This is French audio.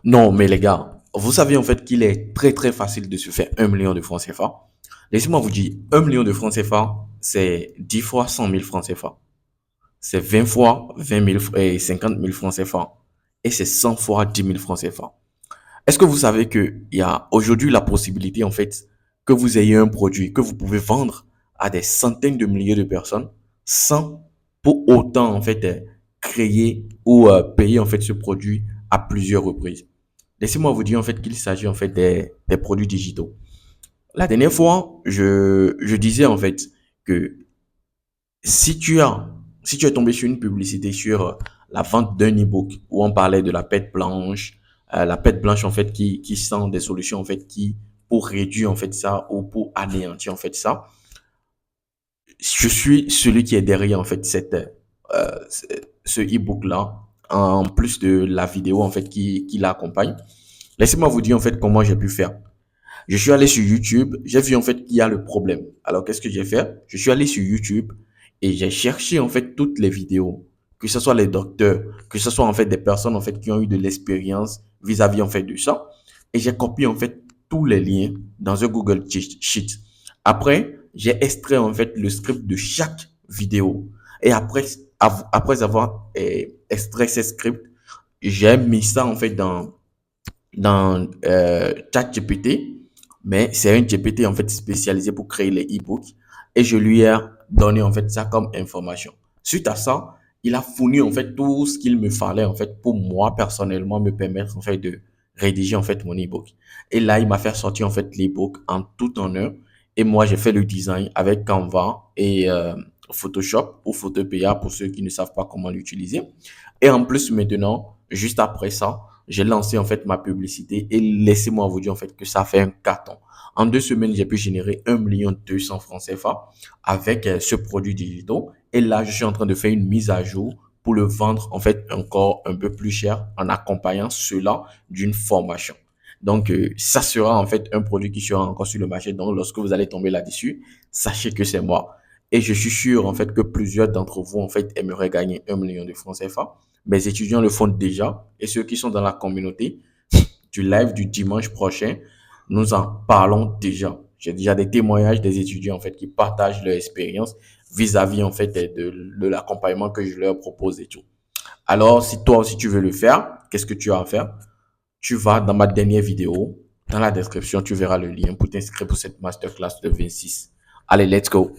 Non, mais les gars, vous savez en fait qu'il est très très facile de se faire 1 million de francs CFA. Laissez-moi vous dire, 1 million de francs CFA, c'est 10 fois 100 000 francs CFA. C'est 20 fois 20 000 et 50 000 francs CFA. Et c'est 100 fois 10 000 francs CFA. Est-ce que vous savez qu'il y a aujourd'hui la possibilité, en fait, que vous ayez un produit que vous pouvez vendre à des centaines de milliers de personnes sans pour autant, en fait, créer ou payer, en fait, ce produit à plusieurs reprises. Laissez-moi vous dire, en fait, qu'il s'agit, en fait, des produits digitaux. La dernière fois, je disais, en fait, que si tu as, si tu es tombé sur une publicité sur la vente d'un e-book où on parlait de la pète blanche en fait qui sent des solutions en fait qui pour réduire en fait ça ou pour anéantir en fait ça, je suis celui qui est derrière en fait ce e-book là en plus de la vidéo en fait qui l'accompagne. Laissez-moi vous dire en fait comment j'ai pu faire. Je suis allé sur YouTube, j'ai vu en fait qu'il y a le problème. Alors qu'est-ce que j'ai fait? Je suis allé sur YouTube et j'ai cherché en fait toutes les vidéos, que ce soit les docteurs, que ce soit en fait des personnes en fait qui ont eu de l'expérience vis-à-vis en fait de ça, et j'ai copié en fait tous les liens dans un Google Sheet. Après, j'ai extrait en fait le script de chaque vidéo et après avoir extrait ces scripts, j'ai mis ça en fait dans ChatGPT, mais c'est un GPT en fait spécialisé pour créer les e-books et je lui ai donné en fait ça comme information. Suite à ça, il a fourni en fait tout ce qu'il me fallait en fait pour moi personnellement me permettre en fait de rédiger en fait mon e-book. Et là, il m'a fait sortir en fait l'e-book en tout en un et moi j'ai fait le design avec Canva et Photoshop ou Photopea pour ceux qui ne savent pas comment l'utiliser. Et en plus maintenant, juste après ça, j'ai lancé en fait ma publicité et laissez-moi vous dire en fait que ça fait un carton. En 2 semaines, j'ai pu générer 1 200 000 francs CFA avec ce produit digital. Et là, je suis en train de faire une mise à jour pour le vendre en fait encore un peu plus cher en accompagnant cela d'une formation. Donc, ça sera en fait un produit qui sera encore sur le marché. Donc, lorsque vous allez tomber là-dessus, sachez que c'est moi. Et je suis sûr en fait que plusieurs d'entre vous en fait aimeraient gagner 1 million de francs CFA. Mes étudiants le font déjà et ceux qui sont dans la communauté du live du dimanche prochain, nous en parlons déjà. J'ai déjà des témoignages des étudiants en fait qui partagent leur expérience vis-à-vis en fait de l'accompagnement que je leur propose et tout. Alors, si toi aussi tu veux le faire, qu'est-ce que tu as à faire? Tu vas dans ma dernière vidéo, dans la description, tu verras le lien pour t'inscrire pour cette masterclass de 26. Allez, let's go.